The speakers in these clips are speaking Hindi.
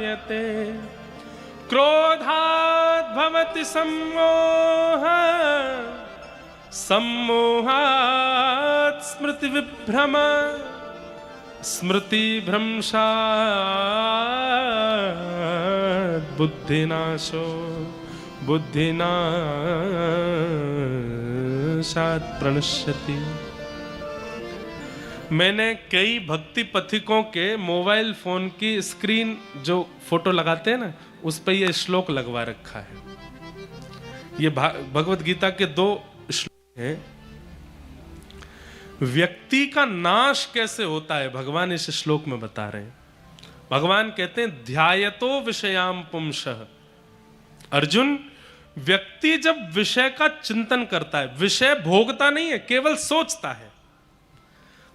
संजायते क्रोधात् भवति सम्मोह सम्मोहात् स्मृति विभ्रम स्मृति भ्रंशात् बुद्धिनाशो बुद्धिनाशात् प्रणश्यति। मैंने कई भक्ति पथिकों के मोबाइल फोन की स्क्रीन जो फोटो लगाते हैं ना, उस पर यह श्लोक लगवा रखा है। ये भगवत गीता के 2 श्लोक हैं। व्यक्ति का नाश कैसे होता है भगवान इस श्लोक में बता रहे हैं। भगवान कहते हैं ध्यायतो विषयाम पुंसः। अर्जुन, व्यक्ति जब विषय का चिंतन करता है, विषय भोगता नहीं है, केवल सोचता है।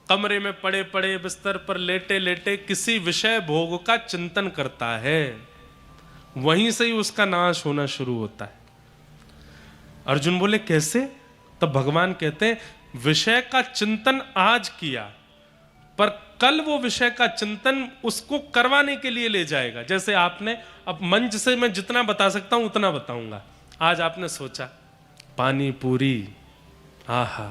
कमरे में पड़े पड़े बिस्तर पर लेटे लेटे किसी विषय भोग का चिंतन करता है, वहीं से ही उसका नाश होना शुरू होता है। अर्जुन बोले कैसे? तब भगवान कहते हैं विषय का चिंतन आज किया, पर कल वो विषय का चिंतन उसको करवाने के लिए ले जाएगा। जैसे आपने, अब मंच से मैं जितना बता सकता हूं उतना बताऊंगा। आज आपने सोचा पानी पूरी, आहा,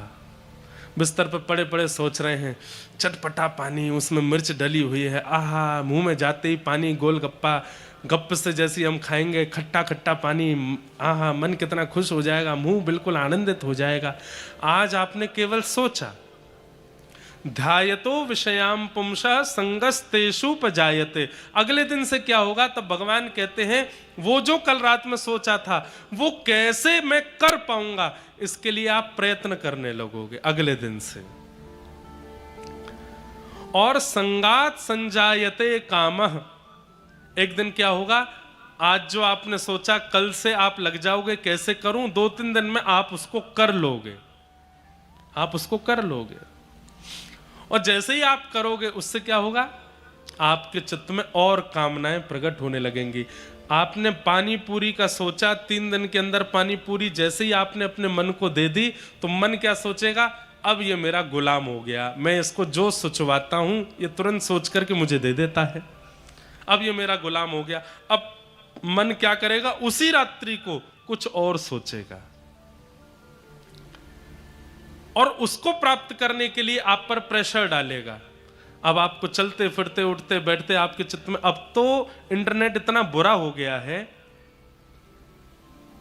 बिस्तर पर पड़े पड़े सोच रहे हैं चटपटा पानी, उसमें मिर्च डली हुई है, आहा, मुंह में जाते ही पानी, गोलगप्पा, गप से जैसे हम खाएंगे खट्टा खट्टा पानी, आहा, मन कितना खुश हो जाएगा, मुंह बिल्कुल आनंदित हो जाएगा। आज आपने केवल सोचा। ध्यायतो विषयाम पुंसः संगस्तेषुपजायते। अगले दिन से क्या होगा? तब भगवान कहते हैं वो जो कल रात में सोचा था वो कैसे मैं कर पाऊंगा, इसके लिए आप प्रयत्न करने लगोगे अगले दिन से। और संगात संजायते कामः। एक दिन क्या होगा? आज जो आपने सोचा कल से आप लग जाओगे कैसे करूं, 2-3 दिन में आप उसको कर लोगे, आप उसको कर लोगे। और जैसे ही आप करोगे उससे क्या होगा? आपके चित्त में और कामनाएं प्रकट होने लगेंगी। आपने पानी पूरी का सोचा, 3 दिन के अंदर पानी पूरी जैसे ही आपने अपने मन को दे दी, तो मन क्या सोचेगा? अब ये मेरा गुलाम हो गया, मैं इसको जो सोचवाता हूं ये तुरंत सोच करके मुझे दे देता है, अब ये मेरा गुलाम हो गया। अब मन क्या करेगा? उसी रात्रि को कुछ और सोचेगा और उसको प्राप्त करने के लिए आप पर प्रेशर डालेगा। अब आपको चलते फिरते उठते बैठते आपके चित्त में, अब तो इंटरनेट इतना बुरा हो गया है,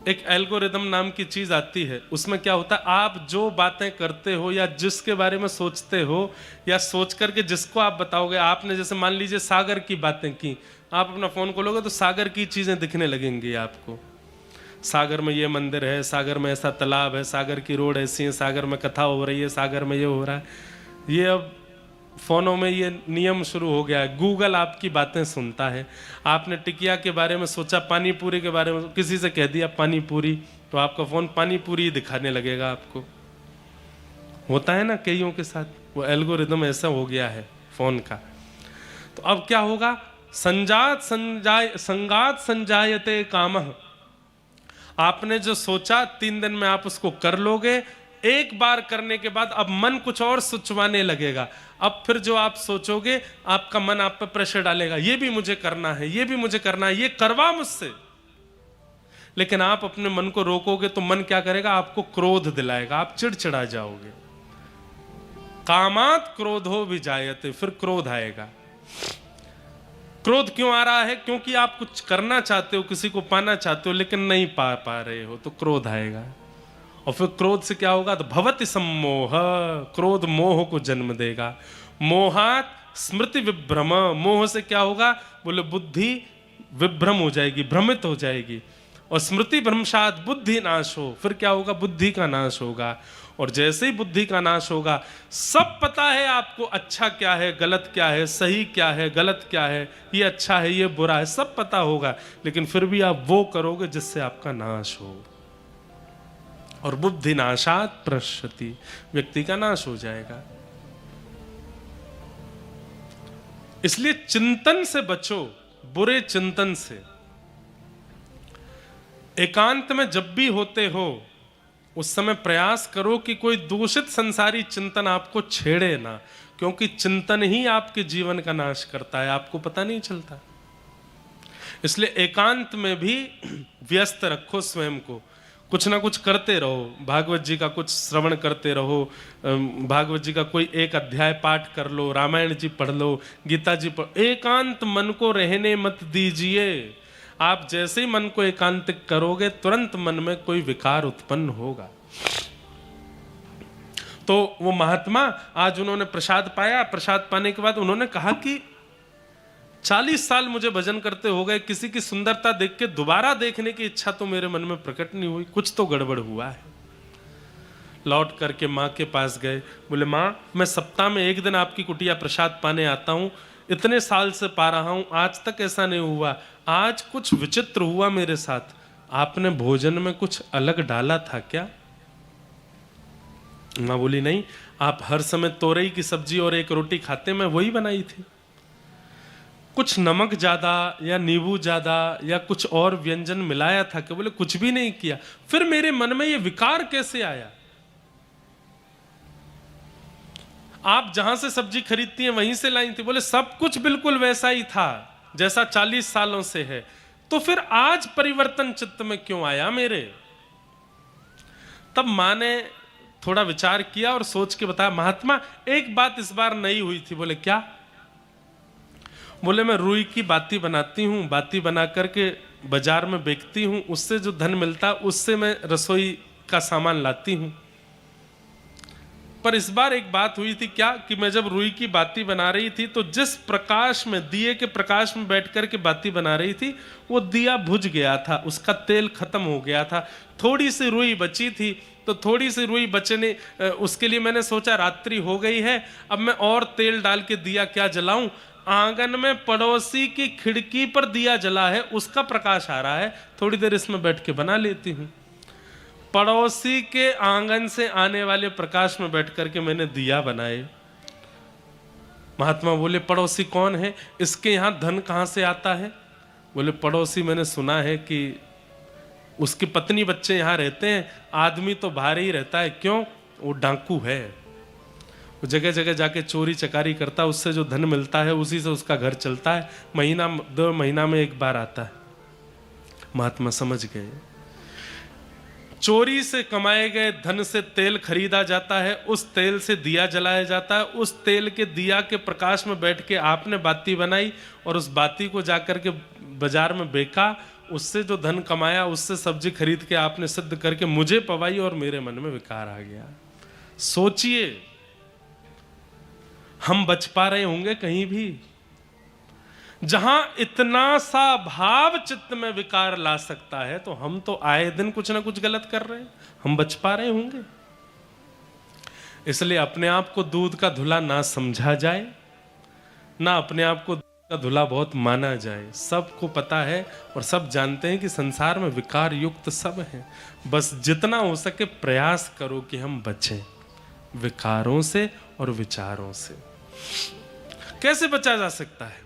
एक एल्गोरिदम नाम की चीज आती है, उसमें क्या होता है, आप जो बातें करते हो या जिसके बारे में सोचते हो या सोच करके जिसको आप बताओगे, आपने जैसे मान लीजिए सागर की बातें की, आप अपना फोन खोलोगे तो सागर की चीजें दिखने लगेंगी आपको। सागर में ये मंदिर है, सागर में ऐसा तालाब है, सागर की रोड ऐसी है, सागर में कथा हो रही है, सागर में ये हो रहा है। ये अब फोनों में ये नियम शुरू हो गया है, गूगल आपकी बातें सुनता है। आपने टिकिया के बारे में सोचा, पानी पूरी के बारे में किसी से कह दिया पानी पूरी, तो आपका फोन पानी पूरी दिखाने लगेगा आपको। होता है ना कईयों के साथ, वो एल्गोरिदम ऐसा हो गया है फोन का। तो अब क्या होगा? संगात संजायते कामः। आपने जो सोचा 3 दिन में आप उसको कर लोगे। एक बार करने के बाद अब मन कुछ और सोचवाने लगेगा। अब फिर जो आप सोचोगे आपका मन आप पर प्रेशर डालेगा, ये भी मुझे करना है, ये भी मुझे करना है, ये करवा मुझसे। लेकिन आप अपने मन को रोकोगे तो मन क्या करेगा? आपको क्रोध दिलाएगा, आप चिड़चिड़ा जाओगे। कामात क्रोधो विजायते, फिर क्रोध आएगा। क्रोध क्यों आ रहा है? क्योंकि आप कुछ करना चाहते हो, किसी को पाना चाहते हो, लेकिन नहीं पा रहे हो, तो क्रोध आएगा। और फिर क्रोध से क्या होगा? तो भवति सम्मोह, क्रोध मोह को जन्म देगा। मोहात स्मृति विभ्रम, मोह से क्या होगा? बोले बुद्धि विभ्रम हो जाएगी, भ्रमित हो जाएगी। और स्मृति भ्रंशात बुद्धि नाश हो, फिर क्या होगा? बुद्धि का नाश होगा। और जैसे ही बुद्धि का नाश होगा, सब पता है आपको अच्छा क्या है, गलत क्या है, सही क्या है, गलत क्या है, ये अच्छा है, ये बुरा है, सब पता होगा, लेकिन फिर भी आप वो करोगे जिससे आपका नाश हो। और बुद्धि नाशात प्रश्यति, व्यक्ति का नाश हो जाएगा। इसलिए चिंतन से बचो, बुरे चिंतन से। एकांत में जब भी होते हो उस समय प्रयास करो कि कोई दूषित संसारी चिंतन आपको छेड़े ना, क्योंकि चिंतन ही आपके जीवन का नाश करता है, आपको पता नहीं चलता। इसलिए एकांत में भी व्यस्त रखो स्वयं को, कुछ ना कुछ करते रहो, भागवत जी का कुछ श्रवण करते रहो, भागवत जी का कोई एक अध्याय पाठ कर लो, रामायण जी पढ़ लो, गीता जी पढ़, एकांत मन को रहने मत दीजिए। आप जैसे ही मन को एकांतिक करोगे तुरंत मन में कोई विकार उत्पन्न होगा। तो वो महात्मा आज उन्होंने प्रसाद पाया, प्रसाद पाने के बाद उन्होंने कहा कि 40 साल मुझे भजन करते हो गए, किसी की सुंदरता देख के दोबारा देखने की इच्छा तो मेरे मन में प्रकट नहीं हुई, कुछ तो गड़बड़ हुआ है। लौट करके माँ के पास गए, बोले माँ मैं सप्ताह में एक दिन आपकी कुटिया प्रसाद पाने आता हूँ, इतने साल से पा रहा हूँ, आज तक ऐसा नहीं हुआ, आज कुछ विचित्र हुआ मेरे साथ, आपने भोजन में कुछ अलग डाला था क्या? माँ बोली नहीं, आप हर समय तोरई की सब्जी और एक रोटी खाते, मैं वही बनाई थी, कुछ नमक ज्यादा या नींबू ज्यादा या कुछ और व्यंजन मिलाया था क्या? बोले कुछ भी नहीं किया। फिर मेरे मन में ये विकार कैसे आया? आप जहां से सब्जी खरीदती हैं वहीं से लाई थी? बोले सब कुछ बिल्कुल वैसा ही था जैसा 40 सालों से है, तो फिर आज परिवर्तन चित्त में क्यों आया मेरे? तब मां ने थोड़ा विचार किया और सोच के बताया, महात्मा एक बात इस बार नई हुई थी। बोले क्या? बोले मैं रुई की बाती बनाती हूँ, बाती बना करके बाजार में बेचती हूँ, उससे जो धन मिलता है उससे मैं रसोई का सामान लाती हूँ। पर इस बार एक बात हुई थी क्या कि मैं जब रुई की बाती बना रही थी तो जिस प्रकाश में, दिए के प्रकाश में बैठ कर के बाती बना रही थी, वो दिया बुझ गया था, उसका तेल खत्म हो गया था, थोड़ी सी रुई बची थी। तो थोड़ी सी रुई बचने, उसके लिए मैंने सोचा रात्रि हो गई है, अब मैं और तेल डाल के दिया क्या जलाऊं? आंगन में पड़ोसी की खिड़की पर दिया जला है, उसका प्रकाश आ रहा है, थोड़ी देर इसमें बैठ के बना लेती हूं। पड़ोसी के आंगन से आने वाले प्रकाश में बैठ करके मैंने दिया बनाए। महात्मा बोले पड़ोसी कौन है? इसके यहां धन कहां से आता है? बोले पड़ोसी मैंने सुना है कि उसकी पत्नी बच्चे यहां रहते हैं, आदमी तो बाहर ही रहता है। क्यों? वो डाकू है, वो जगह जगह जाके चोरी चकारी करता है, उससे जो धन मिलता है उसी से उसका घर चलता है, महीना 2 महीना में एक बार आता है। महात्मा समझ गए, चोरी से कमाए गए धन से तेल खरीदा जाता है, उस तेल से दिया जलाया जाता है, उस तेल के दिया के प्रकाश में बैठ के आपने बाती बनाई और उस बाती को जाकर के बाजार में बेचा, उससे जो धन कमाया उससे सब्जी खरीद के आपने सिद्ध करके मुझे पवाई और मेरे मन में विकार आ गया। सोचिए, हम बच पा रहे होंगे कहीं भी? जहां इतना सा भाव चित्त में विकार ला सकता है तो हम तो आए दिन कुछ ना कुछ गलत कर रहे हैं, हम बच पा रहे होंगे? इसलिए अपने आप को दूध का धुला ना समझा जाए, ना अपने आप को दूध का धुला बहुत माना जाए। सबको पता है और सब जानते हैं कि संसार में विकार युक्त सब है, बस जितना हो सके प्रयास करो कि हम बचें विकारों से और विचारों से। कैसे बचा जा सकता है?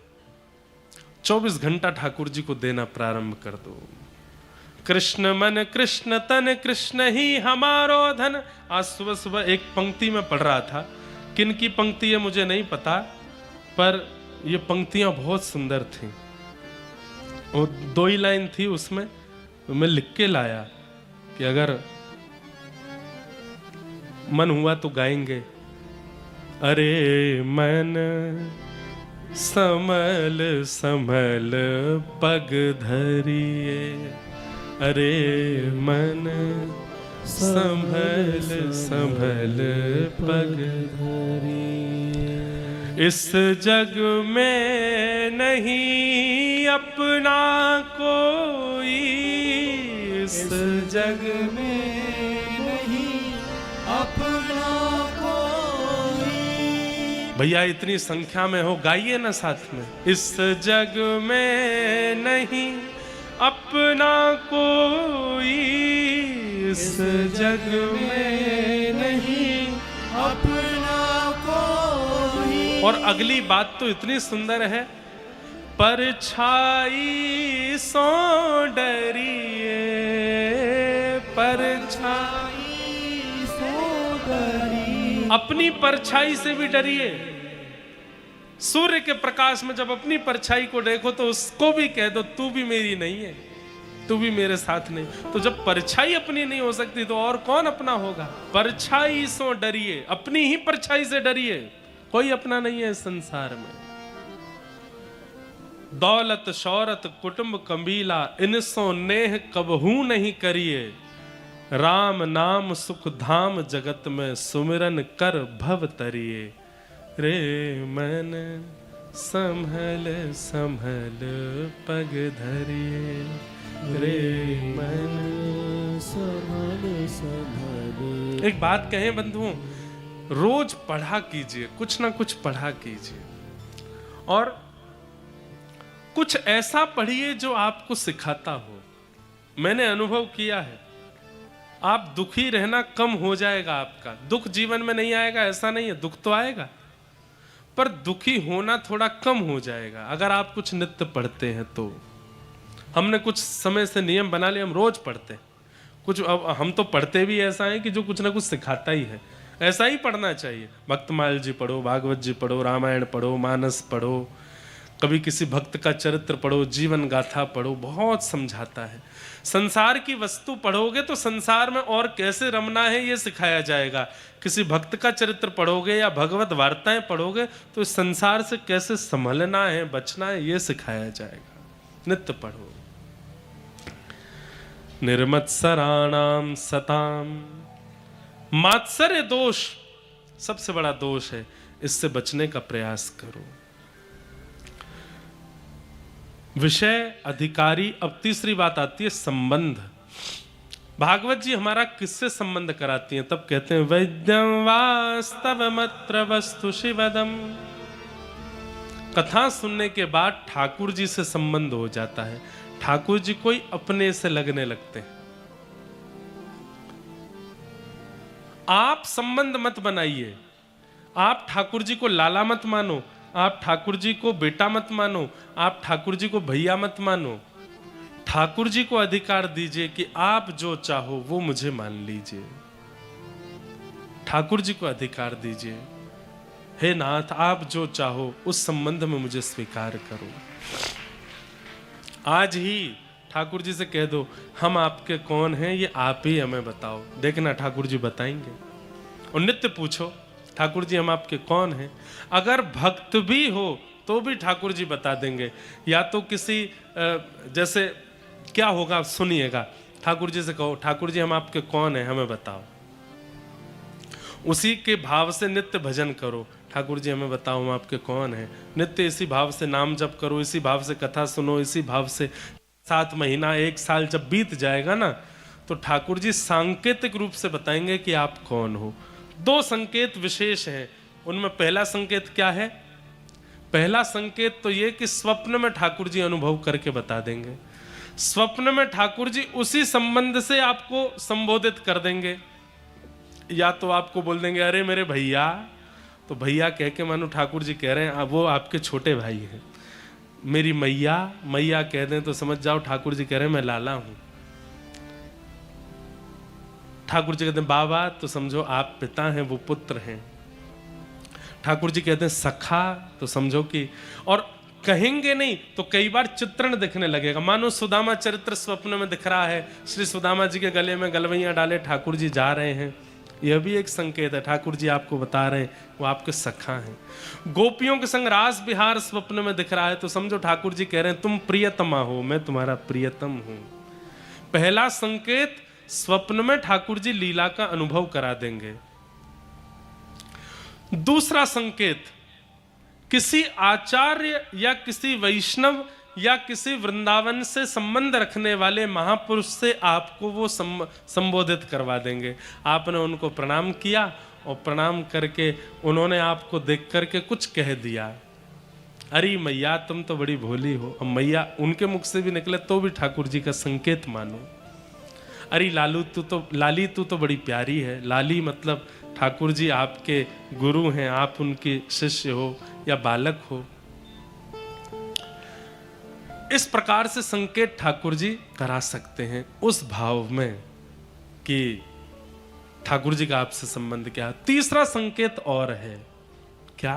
24 घंटा ठाकुर जी को देना प्रारंभ कर दो। कृष्ण मन कृष्ण तन कृष्ण ही हमारो धन। आज सुबह सुबह एक पंक्ति में पढ़ रहा था, किन की पंक्ति है मुझे नहीं पता, पर ये पंक्तियां बहुत सुंदर थी। वो 2 ही लाइन थी उसमें, तो मैं लिख के लाया कि अगर मन हुआ तो गाएंगे। अरे मन समल समल पग धरिए, अरे मन संभल संभल पग धरिए। इस जग में नहीं अपना कोई, इस जग में नहीं अपना कोई। भैया इतनी संख्या में हो, गाइए ना साथ में। इस जग में नहीं अपना कोई, इस जग में नहीं अपना कोई। और अगली बात तो इतनी सुंदर है, परछाई सो डरिए, परछाई सो डरिए। अपनी परछाई से भी डरिए। सूर्य के प्रकाश में जब अपनी परछाई को देखो तो उसको भी कह दो तू भी मेरी नहीं है, तू भी मेरे साथ नहीं। तो जब परछाई अपनी नहीं हो सकती तो और कौन अपना होगा? परछाई सो डरिए, अपनी ही परछाई से डरिए, कोई अपना नहीं है इस संसार में। दौलत शौरत कुटुंब कबीला इनसो नेह कबहू नहीं करिए, राम नाम सुख धाम जगत में सुमिरन कर भव तरिए। रे मन संभल संभल पग धरिए, रे मन संभल संभल। एक बात कहें बंधुओं, रोज पढ़ा कीजिए, कुछ ना कुछ पढ़ा कीजिए, और कुछ ऐसा पढ़िए जो आपको सिखाता हो। मैंने अनुभव किया है, आप दुखी रहना कम हो जाएगा आपका। दुख जीवन में नहीं आएगा ऐसा नहीं है, दुख तो आएगा, पर दुखी होना थोड़ा कम हो जाएगा अगर आप कुछ नित्य पढ़ते हैं तो। हमने कुछ समय से नियम बना लिया, हम रोज पढ़ते हैं कुछ। अब हम तो पढ़ते भी ऐसा है कि जो कुछ ना कुछ सिखाता ही है, ऐसा ही पढ़ना चाहिए। भक्तमाल जी पढ़ो, भागवत जी पढ़ो, रामायण पढ़ो, मानस पढ़ो, कभी किसी भक्त का चरित्र पढ़ो, जीवन गाथा पढ़ो, बहुत समझाता है। संसार की वस्तु पढ़ोगे तो संसार में और कैसे रमना है ये सिखाया जाएगा। किसी भक्त का चरित्र पढ़ोगे या भगवत वार्ताएं पढ़ोगे तो इस संसार से कैसे संभलना है, बचना है, ये सिखाया जाएगा। नित्य पढ़ो। निर्मत्सराणाम सताम, मात्सर्य दोष सबसे बड़ा दोष है, इससे बचने का प्रयास करो। विषय अधिकारी। अब तीसरी बात आती है संबंध। भागवत जी हमारा किससे संबंध कराती हैं? तब कहते हैं वैद्यम वास्तवमत्र वस्तु शिवदम। कथा सुनने के बाद ठाकुर जी से संबंध हो जाता है, ठाकुर जी कोई अपने से लगने लगते हैं। आप संबंध मत बनाइए, आप ठाकुर जी को लाला मत मानो, आप ठाकुर जी को बेटा मत मानो, आप ठाकुर जी को भैया मत मानो। ठाकुर जी को अधिकार दीजिए कि आप जो चाहो वो मुझे मान लीजिए। ठाकुर जी को अधिकार दीजिए, हे नाथ आप जो चाहो उस संबंध में मुझे स्वीकार करो। आज ही ठाकुर जी से कह दो हम आपके कौन हैं, ये आप ही हमें बताओ। देखना ठाकुर जी बताएंगे। और नित्य पूछो ठाकुर जी हम आपके कौन हैं। अगर भक्त भी हो तो भी ठाकुर जी बता देंगे। या तो किसी जैसे क्या होगा सुनिएगा, ठाकुर जी से कहो ठाकुर जी हम आपके कौन हैं हमें बताओ। उसी के भाव से नित्य भजन करो, ठाकुर जी हमें बताओ हम आपके कौन हैं। नित्य इसी भाव से नाम जप करो, इसी भाव से कथा सुनो, इसी भाव से 7 महीना 1 साल जब बीत जाएगा ना तो ठाकुर जी सांकेतिक रूप से बताएंगे कि आप कौन हो। 2 संकेत विशेष हैं, उनमें पहला संकेत क्या है? पहला संकेत तो ये कि स्वप्न में ठाकुर जी अनुभव करके बता देंगे। स्वप्न में ठाकुर जी उसी संबंध से आपको संबोधित कर देंगे। या तो आपको बोल देंगे अरे मेरे भैया, तो भैया कह के मानो ठाकुर जी कह रहे हैं वो आपके छोटे भाई हैं। मेरी मैया, मैया कह दें तो समझ जाओ ठाकुर जी कह रहे हैं मैं लाला हूं। ठाकुर जी कहते हैं बाबा तो समझो आप पिता हैं, वो पुत्र हैं। ठाकुर जी कहते हैं सखा तो समझो कि, और कहेंगे नहीं तो कई बार चित्रण दिखने लगेगा। मानो सुदामा चरित्र स्वप्न में दिख रहा है, श्री सुदामा जी के गले में गलवैयां डाले ठाकुर जी जा रहे हैं, यह भी एक संकेत है। ठाकुर जी आपको बता रहे हैं वो आपके सखा हैं। गोपियों के संग रास विहार स्वप्न में दिख रहा है तो समझो ठाकुर जी कह रहे हैं तुम प्रियतमा हो, मैं तुम्हारा प्रियतम हूं। पहला संकेत स्वप्न में ठाकुर जी लीला का अनुभव करा देंगे। दूसरा संकेत किसी आचार्य या किसी वैष्णव या किसी वृंदावन से संबंध रखने वाले महापुरुष से आपको वो संबोधित करवा देंगे। आपने उनको प्रणाम किया और प्रणाम करके उन्होंने आपको देख करके कुछ कह दिया, अरे मैया तुम तो बड़ी भोली हो। अब मैया उनके मुख से भी निकले तो भी ठाकुर जी का संकेत मानो। अरे लालू लाली तू तो बड़ी प्यारी है। लाली मतलब ठाकुर जी आपके गुरु हैं, आप उनके शिष्य हो या बालक हो। इस प्रकार से संकेत ठाकुर जी करा सकते हैं उस भाव में कि ठाकुर जी का आपसे संबंध क्या है। तीसरा संकेत और है क्या?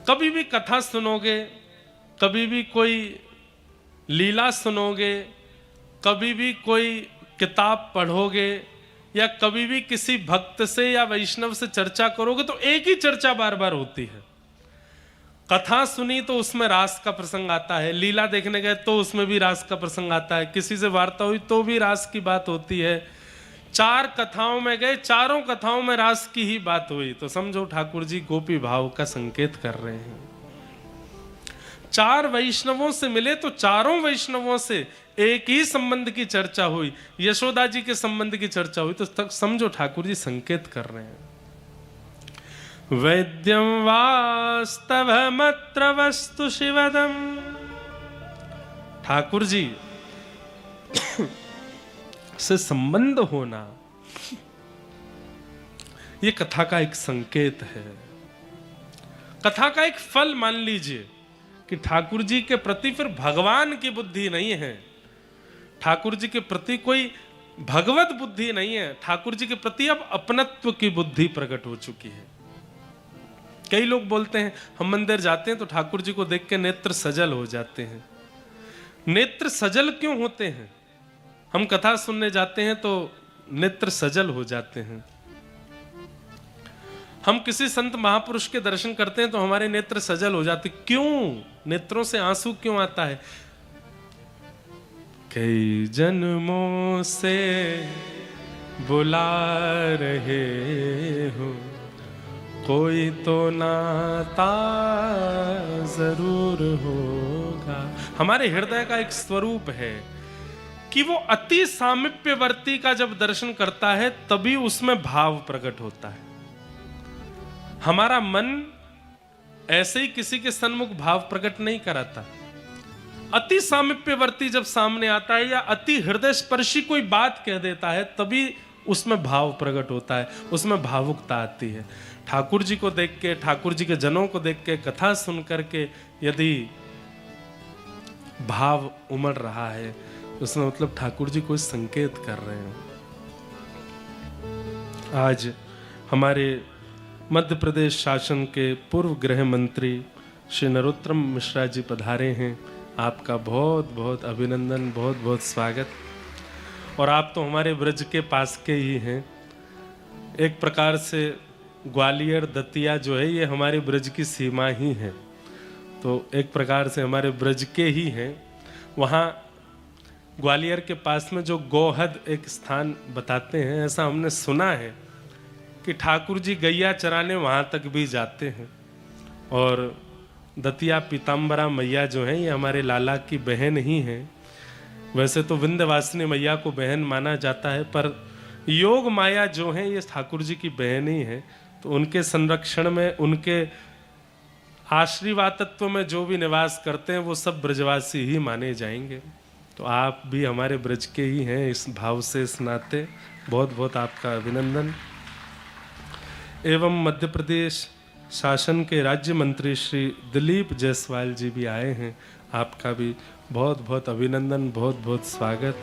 कभी भी कथा सुनोगे, कभी भी कोई लीला सुनोगे, कभी भी कोई किताब पढ़ोगे, या कभी भी किसी भक्त से या वैष्णव से चर्चा करोगे तो एक ही चर्चा बार बार होती है। कथा सुनी तो उसमें रास का प्रसंग आता है, लीला देखने गए तो उसमें भी रास का प्रसंग आता है, किसी से वार्ता हुई तो भी रास की बात होती है, 4 कथाओं में गए, चारों कथाओं में रास की ही बात हुई, तो समझो ठाकुर जी गोपी भाव का संकेत कर रहे हैं। 4 वैष्णवों से मिले तो चारों वैष्णवों से एक ही संबंध की चर्चा हुई, यशोदा जी के संबंध की चर्चा हुई, तो तक समझो ठाकुर जी संकेत कर रहे हैं। वैद्यम वास्तवमत्र वस्तु शिवदम, ठाकुर जी से संबंध होना ये कथा का एक संकेत है, कथा का एक फल मान लीजिए कि ठाकुर जी के प्रति फिर भगवान की बुद्धि नहीं है, ठाकुर जी के प्रति कोई भगवत बुद्धि नहीं है, ठाकुर जी के प्रति अब अपनत्व की बुद्धि प्रकट हो चुकी है। कई लोग बोलते हैं हम मंदिर जाते हैं तो ठाकुर जी को देख के नेत्र सजल हो जाते हैं। नेत्र सजल क्यों होते हैं? हम कथा सुनने जाते हैं तो नेत्र सजल हो जाते हैं। हम किसी संत महापुरुष के दर्शन करते हैं तो हमारे नेत्र सजल हो जाते, क्यों? नेत्रों से आंसू क्यों आता है? कई जन्मों से बुला रहे हो, कोई तो नाता जरूर होगा। हमारे हृदय का एक स्वरूप है कि वो अति सामीप्यवर्ती का जब दर्शन करता है तभी उसमें भाव प्रकट होता है। हमारा मन ऐसे ही किसी के सन्मुख भाव प्रकट नहीं कराता। अति सामीप्यवर्ती जब सामने आता है या अति हृदय स्पर्शी कोई बात कह देता है तभी उसमें भाव प्रकट होता है, उसमें भावुकता आती है। ठाकुर जी को देख के, ठाकुर जी के जनों को देख के, कथा सुन करके यदि भाव उमड़ रहा है उसमें मतलब ठाकुर जी कोई संकेत कर रहे हैं। आज हमारे मध्य प्रदेश शासन के पूर्व गृह मंत्री श्री नरोत्तम मिश्रा जी पधारे हैं। आपका बहुत बहुत अभिनंदन, बहुत बहुत स्वागत। और आप तो हमारे ब्रज के पास के ही हैं। एक प्रकार से ग्वालियर दतिया जो है ये हमारे ब्रज की सीमा ही है, तो एक प्रकार से हमारे ब्रज के ही हैं। वहाँ ग्वालियर के पास में जो गोहद एक स्थान बताते हैं, ऐसा हमने सुना है कि ठाकुर जी गैया चराने वहाँ तक भी जाते हैं। और दतिया पीताम्बरा मैया जो है ये हमारे लाला की बहन ही है। वैसे तो विंध्यवासिनी मैया को बहन माना जाता है, पर योग माया जो है ये ठाकुर जी की बहन ही है। तो उनके संरक्षण में, उनके आशीर्वादत्व में जो भी निवास करते हैं वो सब ब्रजवासी ही माने जाएंगे। तो आप भी हमारे ब्रज के ही हैं, इस भाव से, इस नाते बहुत बहुत आपका अभिनंदन। एवं मध्य प्रदेश शासन के राज्य मंत्री श्री दिलीप जायसवाल जी भी आए हैं। आपका भी बहुत बहुत अभिनंदन, बहुत बहुत स्वागत।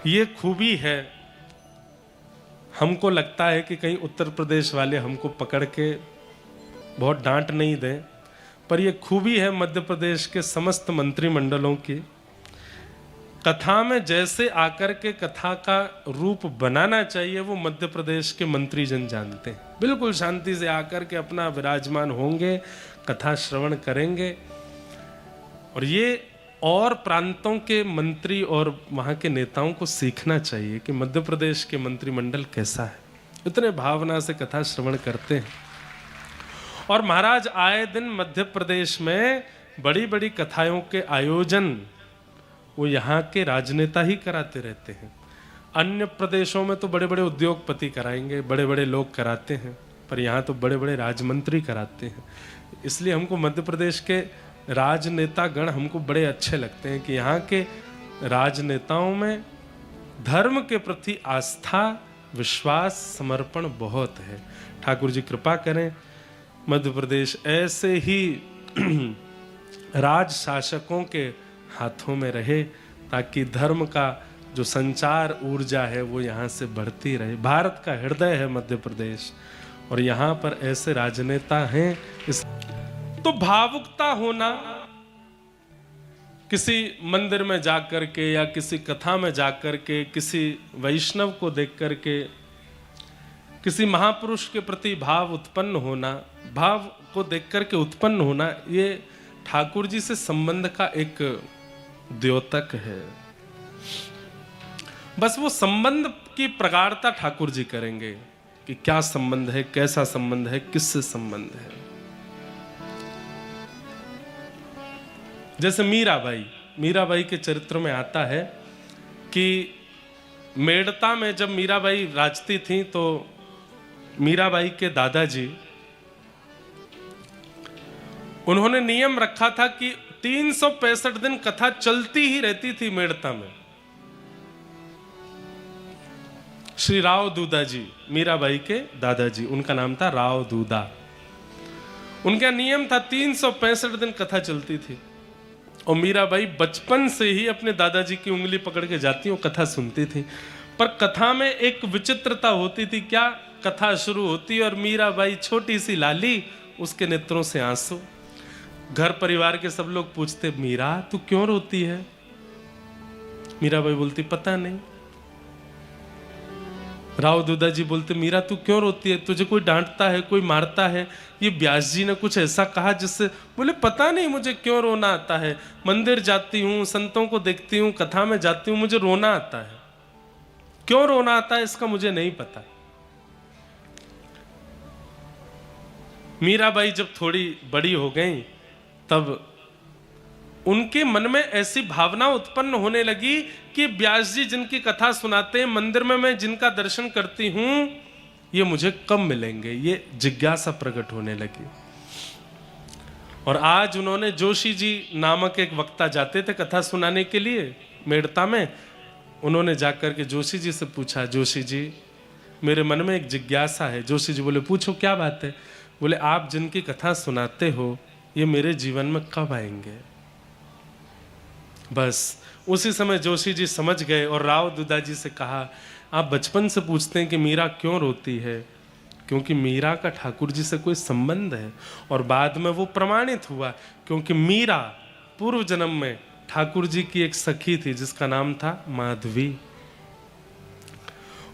ये खूबी है, हमको लगता है कि कहीं उत्तर प्रदेश वाले हमको पकड़ के बहुत डांट नहीं दें, पर ये खूबी है मध्य प्रदेश के समस्त मंत्रिमंडलों की। कथा में जैसे आकर के कथा का रूप बनाना चाहिए वो मध्य प्रदेश के मंत्रीजन जानते हैं। बिल्कुल शांति से आकर के अपना विराजमान होंगे, कथा श्रवण करेंगे। और ये और प्रांतों के मंत्री और वहाँ के नेताओं को सीखना चाहिए कि मध्य प्रदेश के मंत्रिमंडल कैसा है, इतने भावना से कथा श्रवण करते हैं। और महाराज आए दिन मध्य प्रदेश में बड़ी बड़ी कथाओं के आयोजन वो यहाँ के राजनेता ही कराते रहते हैं। अन्य प्रदेशों में तो बड़े बड़े उद्योगपति कराएंगे, बड़े बड़े लोग कराते हैं, पर यहाँ तो बड़े बड़े राजमंत्री कराते हैं। इसलिए हमको मध्य प्रदेश के राजनेता गण हमको बड़े अच्छे लगते हैं कि यहाँ के राजनेताओं में धर्म के प्रति आस्था, विश्वास, समर्पण बहुत है। ठाकुर जी कृपा करें मध्य प्रदेश ऐसे ही राज शासकों के हाथों में रहे, ताकि धर्म का जो संचार ऊर्जा है वो यहाँ से बढ़ती रहे। भारत का हृदय है मध्य प्रदेश और यहाँ पर ऐसे राजनेता हैं। इस तो भावुकता होना किसी मंदिर में जाकर के या किसी कथा में जाकर के, किसी वैष्णव को देख करके, किसी महापुरुष के प्रति भाव उत्पन्न होना, भाव को देख करके उत्पन्न होना, ये ठाकुर जी से संबंध का एक द्योतक है। बस वो संबंध की प्रगाढ़ता ठाकुर जी करेंगे कि क्या संबंध है, कैसा संबंध है, किससे संबंध है। जैसे मीराबाई के चरित्र में आता है कि मेड़ता में जब मीराबाई राजती थी तो मीराबाई के दादाजी, उन्होंने नियम रखा था कि 365 दिन कथा चलती ही रहती थी मेड़ता में। श्री राव दूदा जी, मीराबाई के दादाजी, उनका नाम था राव दूदा। उनका नियम था 365 दिन कथा चलती थी और मीराबाई बचपन से ही अपने दादाजी की उंगली पकड़ के जाती और कथा सुनती थी। पर कथा में एक विचित्रता होती थी। क्या, कथा शुरू होती और मीराबाई छोटी सी लाली, उसके नेत्रों से आंसू। घर परिवार के सब लोग पूछते, मीरा तू क्यों रोती है? मीराबाई बोलती, पता नहीं। राव दूदा जी बोलते, मीरा तू क्यों रोती है? तुझे कोई डांटता है, कोई मारता है? ये व्यास जी ने कुछ ऐसा कहा जिससे? बोले, पता नहीं मुझे क्यों रोना आता है। मंदिर जाती हूँ, संतों को देखती हूँ, कथा में जाती हूँ, मुझे रोना आता है। क्यों रोना आता है इसका मुझे नहीं पता। मीराबाई जब थोड़ी बड़ी हो गई तब उनके मन में ऐसी भावना उत्पन्न होने लगी कि व्यास जी जिनकी कथा सुनाते हैं, मंदिर में मैं जिनका दर्शन करती हूं, ये मुझे कब मिलेंगे। ये जिज्ञासा प्रकट होने लगी। और आज उन्होंने, जोशी जी नामक एक वक्ता जाते थे कथा सुनाने के लिए मेड़ता में, उन्होंने जाकर के जोशी जी से पूछा, जोशी जी मेरे मन में एक जिज्ञासा है। जोशी जी बोले, पूछो क्या बात है? बोले, आप जिनकी कथा सुनाते हो ये मेरे जीवन में कब आएंगे? बस उसी समय जोशी जी समझ गए और राव दूदा जी से कहा, आप बचपन से पूछते हैं कि मीरा क्यों रोती है, क्योंकि मीरा का ठाकुर जी से कोई संबंध है। और बाद में वो प्रमाणित हुआ, क्योंकि मीरा पूर्व जन्म में ठाकुर जी की एक सखी थी जिसका नाम था माधवी,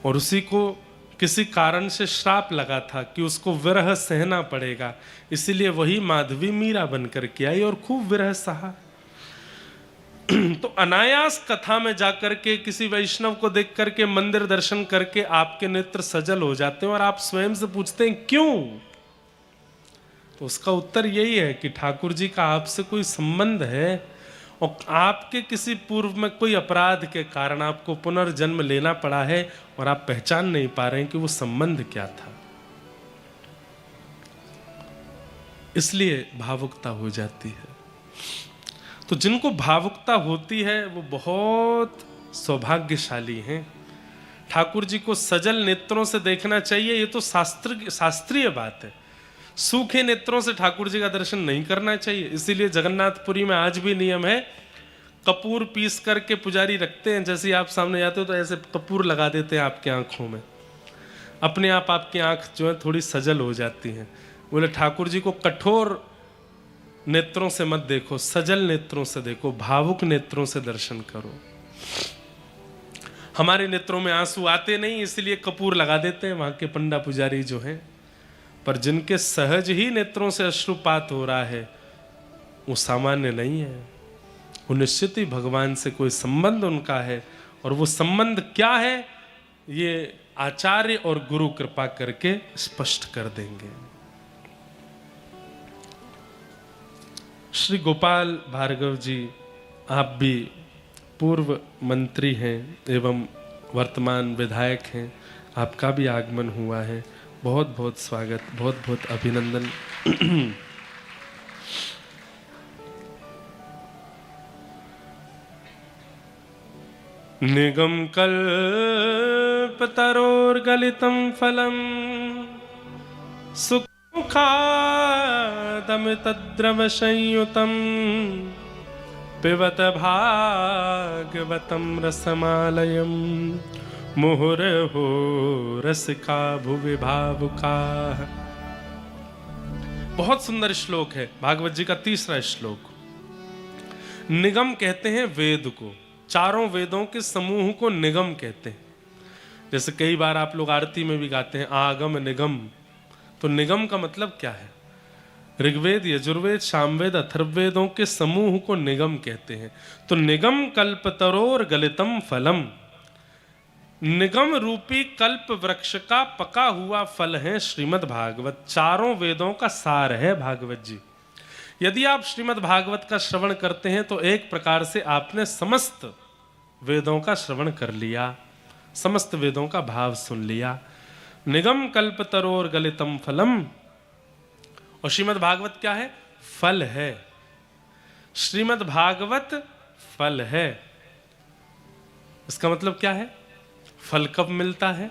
और उसी को किसी कारण से श्राप लगा था कि उसको विरह सहना पड़ेगा, इसीलिए वही माधवी मीरा बनकर के आई और खूब विरह सहा। तो अनायास कथा में जाकर के, किसी वैष्णव को देख करके, मंदिर दर्शन करके आपके नेत्र सजल हो जाते हैं और आप स्वयं से पूछते हैं क्यों? तो उसका उत्तर यही है कि ठाकुर जी का आपसे कोई संबंध है और आपके किसी पूर्व में कोई अपराध के कारण आपको पुनर्जन्म लेना पड़ा है और आप पहचान नहीं पा रहे हैं कि वो संबंध क्या था। इसलिए भावुकता हो जाती है। तो जिनको भावुकता होती है वो बहुत सौभाग्यशाली हैं। ठाकुर जी को सजल नेत्रों से देखना चाहिए, ये तो शास्त्रीय बात है। सूखे नेत्रों से ठाकुर जी का दर्शन नहीं करना चाहिए। इसीलिए जगन्नाथपुरी में आज भी नियम है, कपूर पीस करके पुजारी रखते हैं। जैसे आप सामने जाते हो तो ऐसे कपूर लगा देते हैं आपकी आंखों में, अपने आप आपकी आंख जो है थोड़ी सजल हो जाती है। बोले ठाकुर जी को कठोर नेत्रों से मत देखो, सजल नेत्रों से देखो, भावुक नेत्रों से दर्शन करो। हमारे नेत्रों में आंसू आते नहीं, इसलिए कपूर लगा देते हैं वहां के पंडा पुजारी जो हैं। पर जिनके सहज ही नेत्रों से अश्रुपात हो रहा है वो सामान्य नहीं है, वो निश्चित ही भगवान से कोई संबंध उनका है। और वो संबंध क्या है ये आचार्य और गुरु कृपा करके स्पष्ट कर देंगे। श्री गोपाल भार्गव जी, आप भी पूर्व मंत्री हैं एवं वर्तमान विधायक हैं, आपका भी आगमन हुआ है। बहुत बहुत स्वागत, बहुत बहुत अभिनंदन। निगम कल्पतरोर्गलितं फलं सुखादमितद्रवसंयुतं पिबत भागवतं रसमालयं मुहुर्हो रसिका भुवि भावुकाः बहुत सुंदर श्लोक है, भागवत जी का 3रा श्लोक। निगम कहते हैं वेद को, चारों वेदों के समूह को निगम कहते हैं। जैसे कई बार आप लोग आरती में भी गाते हैं आगम निगम, तो निगम का मतलब क्या है? ऋग्वेद, यजुर्वेद, सामवेद, अथर्ववेदों के समूह को निगम कहते हैं। तो निगम कल्पतरोर गलितम फलम, निगम रूपी कल्प वृक्ष का पका हुआ फल है श्रीमद् भागवत। चारों वेदों का सार है भागवत जी। यदि आप श्रीमद् भागवत का श्रवण करते हैं तो एक प्रकार से आपने समस्त वेदों का श्रवण कर लिया, समस्त वेदों का भाव सुन लिया। निगम कल्पतरोर गलितम फलम, और श्रीमद् भागवत क्या है? फल है। श्रीमद् भागवत फल है। इसका मतलब क्या है? फल कब मिलता है?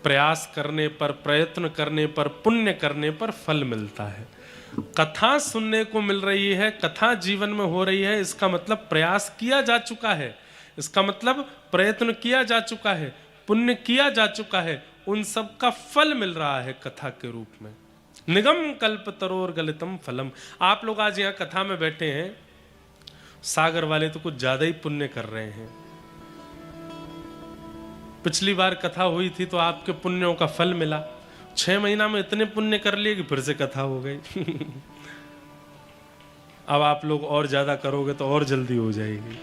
प्रयास करने पर, प्रयत्न करने पर, पुण्य करने पर फल मिलता है। कथा सुनने को मिल रही है, कथा जीवन में हो रही है, इसका मतलब प्रयास किया जा चुका है, इसका मतलब प्रयत्न किया जा चुका है, पुण्य किया जा चुका है, उन सब का फल मिल रहा है कथा के रूप में। निगम कल्पतरोर गलितम फलम। आप लोग आज यहाँ कथा में बैठे हैं, सागर वाले तो कुछ ज्यादा ही पुण्य कर रहे हैं। पिछली बार कथा हुई थी तो आपके पुण्यों का फल मिला, 6 महीना में इतने पुण्य कर लिए कि फिर से कथा हो गई। अब आप लोग और ज्यादा करोगे तो और जल्दी हो जाएगी।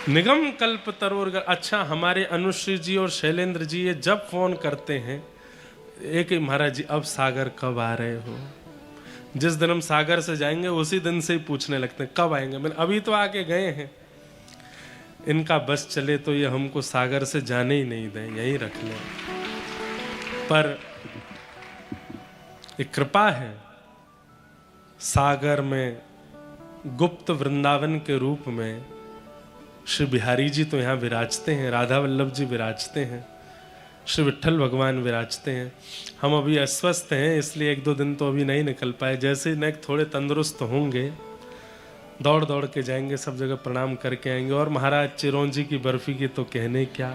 निगम कल्पतरोर। अच्छा, हमारे अनुश्री जी और शैलेंद्र जी ये जब फोन करते हैं एक, महाराज जी अब सागर कब आ रहे हो? जिस दिन हम सागर से जाएंगे उसी दिन से ही पूछने लगते हैं कब आएंगे। मैंने अभी तो आके गए हैं। इनका बस चले तो ये हमको सागर से जाने ही नहीं दें, यहीं रख लें। पर एक कृपा है, सागर में गुप्त वृंदावन के रूप में श्री बिहारी जी तो यहाँ विराजते हैं, राधा वल्लभ जी विराजते हैं, श्री विट्ठल भगवान विराजते हैं। हम अभी अस्वस्थ हैं इसलिए 1-2 दिन तो अभी नहीं निकल पाए। जैसे ही नेक थोड़े तंदुरुस्त होंगे दौड़ दौड़ के जाएंगे, सब जगह प्रणाम करके आएंगे। और महाराज चिरौंजी की बर्फी की तो कहने क्या,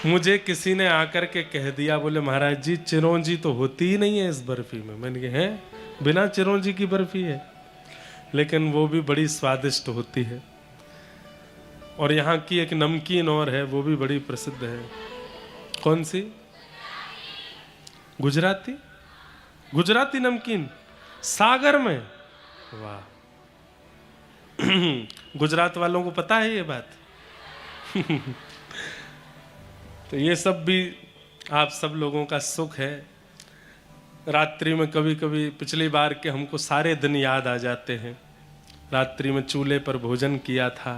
मुझे किसी ने आकर के कह दिया, बोले महाराज जी चिरौंजी तो होती ही नहीं है इस बर्फी में। मैंने कहा है, बिना चिरौंजी की बर्फी है, लेकिन वो भी बड़ी स्वादिष्ट होती है। और यहाँ की एक नमकीन और है, वो भी बड़ी प्रसिद्ध है। कौन सी? गुजराती, गुजराती नमकीन सागर में। वाह, गुजरात वालों को पता है ये बात। तो ये सब भी आप सब लोगों का सुख है। रात्रि में कभी कभी पिछली बार के हमको सारे दिन याद आ जाते हैं। रात्रि में चूल्हे पर भोजन किया था,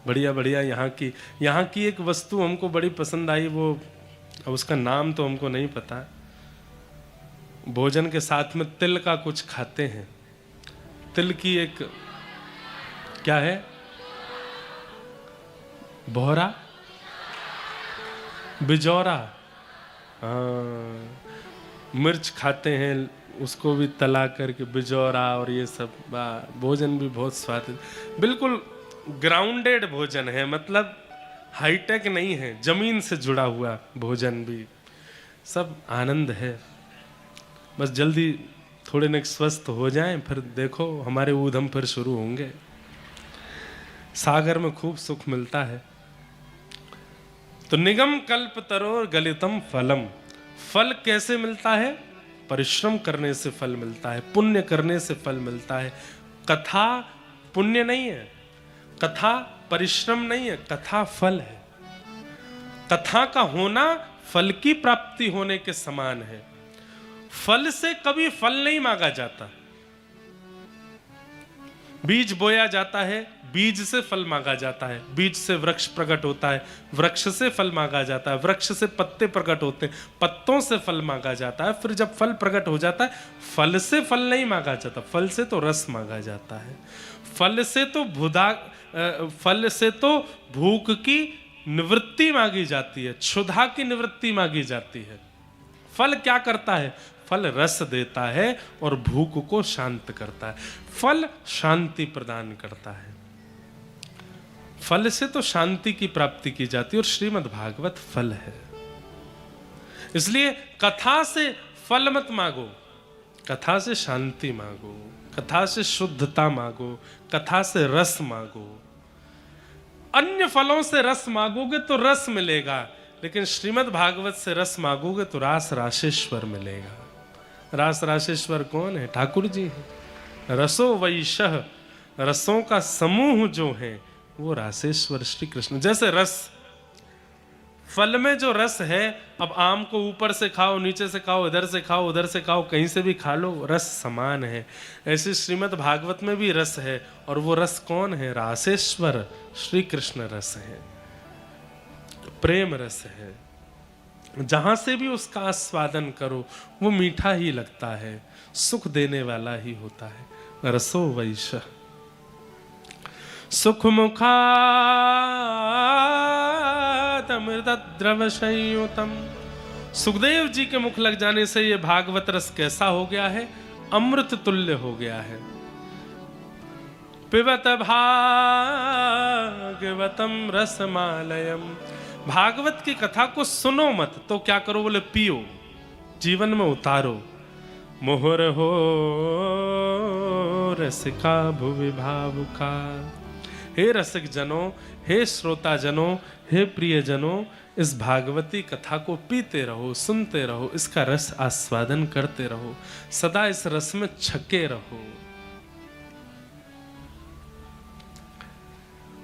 बढ़िया बढ़िया। यहाँ की एक वस्तु हमको बड़ी पसंद आई, वो उसका नाम तो हमको नहीं पता। भोजन के साथ में तिल का कुछ खाते हैं। तिल की एक क्या है, बोहरा, बिजौरा, मिर्च खाते हैं, उसको भी तला करके बिजौरा, और ये सब भोजन भी बहुत स्वादिष्ट, बिल्कुल ग्राउंडेड भोजन है, मतलब हाईटेक नहीं है, जमीन से जुड़ा हुआ भोजन भी, सब आनंद है। बस जल्दी थोड़े न स्वस्थ हो जाएं, फिर देखो हमारे ऊधम फिर शुरू होंगे। सागर में खूब सुख मिलता है। तो निगम कल्प तरोर गलितम फलम, फल कैसे मिलता है? परिश्रम करने से फल मिलता है, पुण्य करने से फल मिलता है। कथा पुण्य नहीं है, कथा परिश्रम नहीं है, कथा फल है। कथा का होना फल की प्राप्ति होने के समान है। फल से कभी फल नहीं मांगा जाता। बीज बोया जाता है, बीज से फल मांगा जाता है, बीज से वृक्ष प्रकट होता है, वृक्ष से फल मांगा जाता है, वृक्ष से पत्ते प्रकट होते हैं, पत्तों से फल मांगा जाता है। फिर जब फल प्रकट हो जाता है, फल से फल नहीं मांगा जाता, फल से तो रस मांगा जाता है। फल से तो भूख की निवृत्ति मांगी जाती है, क्षुधा की निवृत्ति मांगी जाती है। फल क्या करता है? फल रस देता है और भूख को शांत करता है। फल शांति प्रदान करता है। फल से तो शांति की प्राप्ति की जाती है, और श्रीमद् भागवत फल है। इसलिए कथा से फल मत मांगो, कथा से शांति मांगो, कथा से शुद्धता मांगो, कथा से रस मांगो। अन्य फलों से रस मांगोगे तो रस मिलेगा, लेकिन श्रीमद् भागवत से रस मांगोगे तो रास राशेश्वर मिलेगा। रास राशेश्वर कौन है? ठाकुर जी है। रसो वैशः, रसों का समूह जो है वो रासेश्वर श्री कृष्ण। जैसे रस, फल में जो रस है, अब आम को ऊपर से खाओ, नीचे से खाओ, इधर से खाओ, उधर से खाओ, कहीं से भी खा लो, रस समान है। ऐसे श्रीमद् भागवत में भी रस है, और वो रस कौन है? रासेश्वर श्री कृष्ण रस है, प्रेम रस है। जहां से भी उसका आस्वादन करो वो मीठा ही लगता है, सुख देने वाला ही होता है। रसो वैशः सुख मुखादमृतद्रव संयुतम। सुखदेव जी के मुख लग जाने से ये भागवत रस कैसा हो गया है? अमृत तुल्य हो गया है। पिबत भागवतम रसमालयम। भागवत की कथा को सुनो मत तो क्या करो? बोले पियो, जीवन में उतारो। मोहर हो रसिका भुवि भावुका। हे रसिक जनों, हे श्रोता जनों, हे प्रिय जनों, इस भागवती कथा को पीते रहो, सुनते रहो, इसका रस आस्वादन करते रहो, सदा इस रस में छके रहो।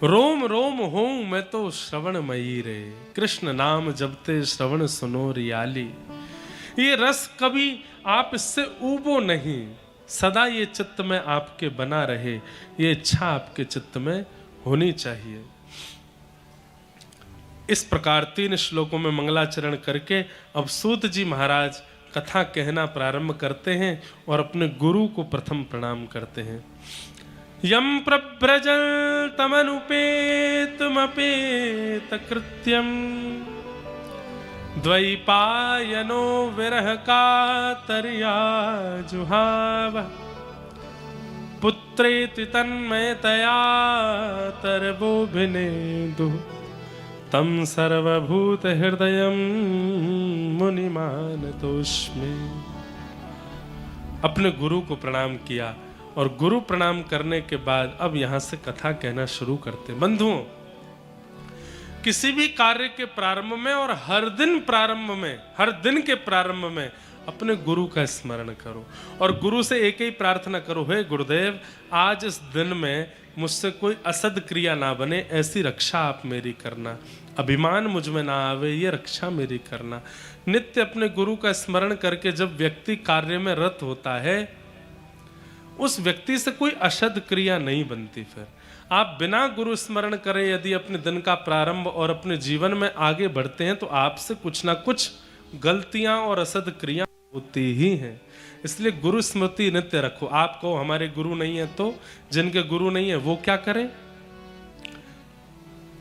रोम रोम होऊं मैं तो श्रवणमयी रे, कृष्ण नाम जपते श्रवण सुनो रियाली। ये रस कभी आप इससे ऊबो नहीं, सदा ये चित्त में आपके बना रहे, ये इच्छा आपके चित्त में होनी चाहिए। इस प्रकार 3 श्लोकों में मंगलाचरण करके अब सूत जी महाराज कथा कहना प्रारंभ करते हैं और अपने गुरु को प्रथम प्रणाम करते हैं। यम प्रव्रजल तमनुपेतमपेत कृत्यम द्वैपायनो विरह कातर्या जुहाव। पुत्रेति तन्मयतया तरवोभिनेदु तम सर्वभूत हृदयं मुनिमानतोस्मि। अपने गुरु को प्रणाम किया और गुरु प्रणाम करने के बाद अब यहां से कथा कहना शुरू करते। बंधुओं, किसी भी कार्य के प्रारंभ में और हर दिन प्रारंभ में, हर दिन के प्रारंभ में अपने गुरु का स्मरण करो और गुरु से एक ही प्रार्थना करो, हे गुरुदेव, आज इस दिन में मुझसे कोई असद क्रिया ना बने, ऐसी रक्षा आप मेरी करना। अभिमान मुझ में ना आवे, ये रक्षा मेरी करना। नित्य अपने गुरु का स्मरण करके जब व्यक्ति कार्य में रत होता है, उस व्यक्ति से कोई असद क्रिया नहीं बनती। फिर आप बिना गुरु स्मरण करे यदि अपने दिन का प्रारंभ और अपने जीवन में आगे बढ़ते हैं तो आपसे कुछ ना कुछ गलतियां और असद क्रिया होती ही हैं। इसलिए गुरु स्मृति नित्य रखो। आपको हमारे गुरु नहीं है तो जिनके गुरु नहीं है वो क्या करें?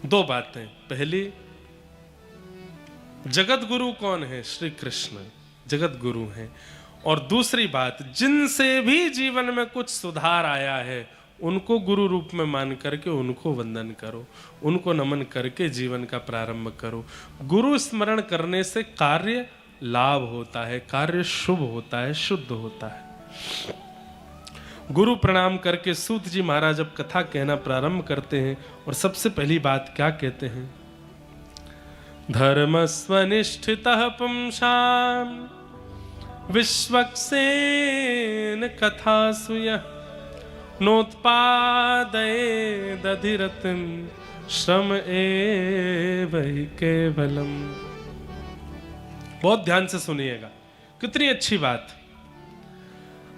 2 बातें। पहली, जगत गुरु कौन है? श्री कृष्ण जगत गुरु हैं। और दूसरी बात, जिनसे भी जीवन में कुछ सुधार आया है उनको गुरु रूप में मान करके उनको वंदन करो, उनको नमन करके जीवन का प्रारंभ करो। गुरु स्मरण करने से कार्य लाभ होता है, कार्य शुभ होता है, शुद्ध होता है। गुरु प्रणाम करके सूत जी महाराज अब कथा कहना प्रारंभ करते हैं और सबसे पहली बात क्या कहते हैं? धर्मस्वनिष्ठितः पुंसां विश्वक्सेन कथासु यः नोत्पादयेदधिरतिं श्रम एव हि केवलम्। बहुत ध्यान से सुनिएगा, कितनी अच्छी बात।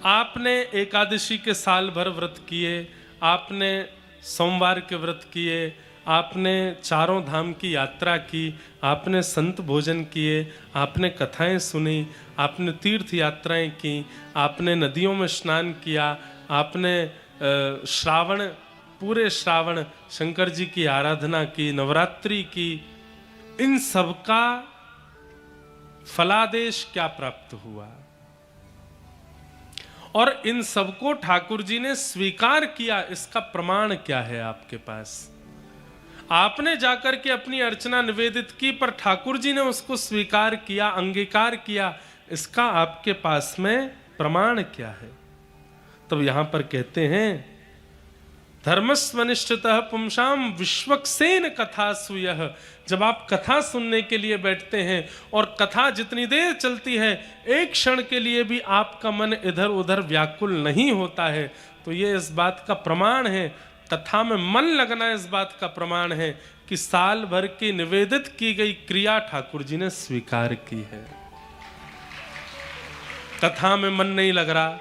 आपने एकादशी के साल भर व्रत किए, आपने सोमवार के व्रत किए, आपने चारों धाम की यात्रा की, आपने संत भोजन किए, आपने कथाएं सुनी, आपने तीर्थ यात्राएं की, आपने नदियों में स्नान किया, आपने श्रावण, पूरे श्रावण शंकर जी की आराधना की, नवरात्रि की। इन सब का फलादेश क्या प्राप्त हुआ? और इन सबको ठाकुर जी ने स्वीकार किया, इसका प्रमाण क्या है आपके पास? आपने जाकर के अपनी अर्चना निवेदित की, पर ठाकुर जी ने उसको स्वीकार किया, अंगीकार किया, इसका आपके पास में प्रमाण क्या है? तब यहां पर कहते हैं धर्मस्वनिष्ठतः पुंसाम विश्वक्सेन कथा सुयः। जब आप कथा सुनने के लिए बैठते हैं और कथा जितनी देर चलती है, एक क्षण के लिए भी आपका मन इधर उधर व्याकुल नहीं होता है, तो ये इस बात का प्रमाण है, कथा में मन लगना इस बात का प्रमाण है कि साल भर की निवेदित की गई क्रिया ठाकुर जी ने स्वीकार की है। कथा में मन नहीं लग रहा,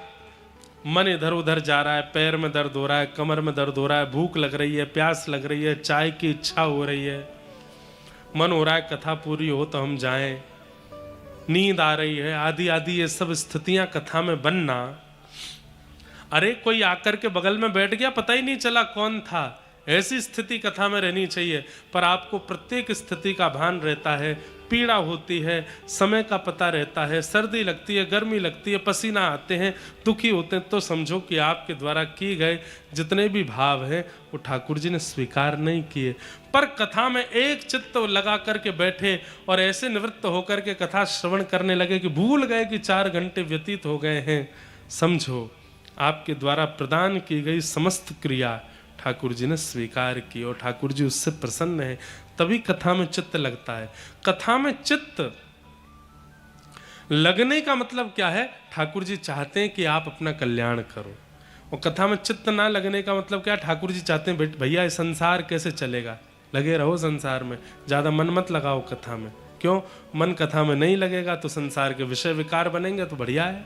मन इधर उधर जा रहा है, पैर में दर्द हो रहा है, कमर में दर्द हो रहा है, भूख लग रही है, प्यास लग रही है, चाय की इच्छा हो रही है, मन हो रहा है कथा पूरी हो तो हम जाएं, नींद आ रही है, आदि आदि ये सब स्थितियां कथा में बनना। अरे कोई आकर के बगल में बैठ गया, पता ही नहीं चला कौन था, ऐसी स्थिति कथा में रहनी चाहिए। पर आपको प्रत्येक स्थिति का भान रहता है, पीड़ा होती है, समय का पता रहता है, सर्दी लगती है, गर्मी लगती है, पसीना आते हैं, दुखी होते हैं, तो समझो कि आपके द्वारा किए गए जितने भी भाव हैं वो ठाकुर जी ने स्वीकार नहीं किए। पर कथा में एक चित्त लगा करके बैठे और ऐसे निवृत्त होकर के कथा श्रवण करने लगे कि भूल गए कि 4 घंटे व्यतीत हो गए हैं। समझो आपके द्वारा प्रदान की गई समस्त क्रिया ठाकुर जी ने स्वीकार की और ठाकुर जी उससे प्रसन्न है, तभी कथा में चित्त लगता है। कथा में चित्त लगने का मतलब क्या है? ठाकुर जी चाहते हैं कि आप अपना कल्याण करो। और कथा में चित्त ना लगने का मतलब क्या? ठाकुर जी चाहते हैं भैया संसार कैसे चलेगा, लगे रहो संसार में, ज्यादा मन मत लगाओ कथा में। क्यों? मन कथा में नहीं लगेगा तो संसार के विषय विकार बनेंगे, तो बढ़िया है।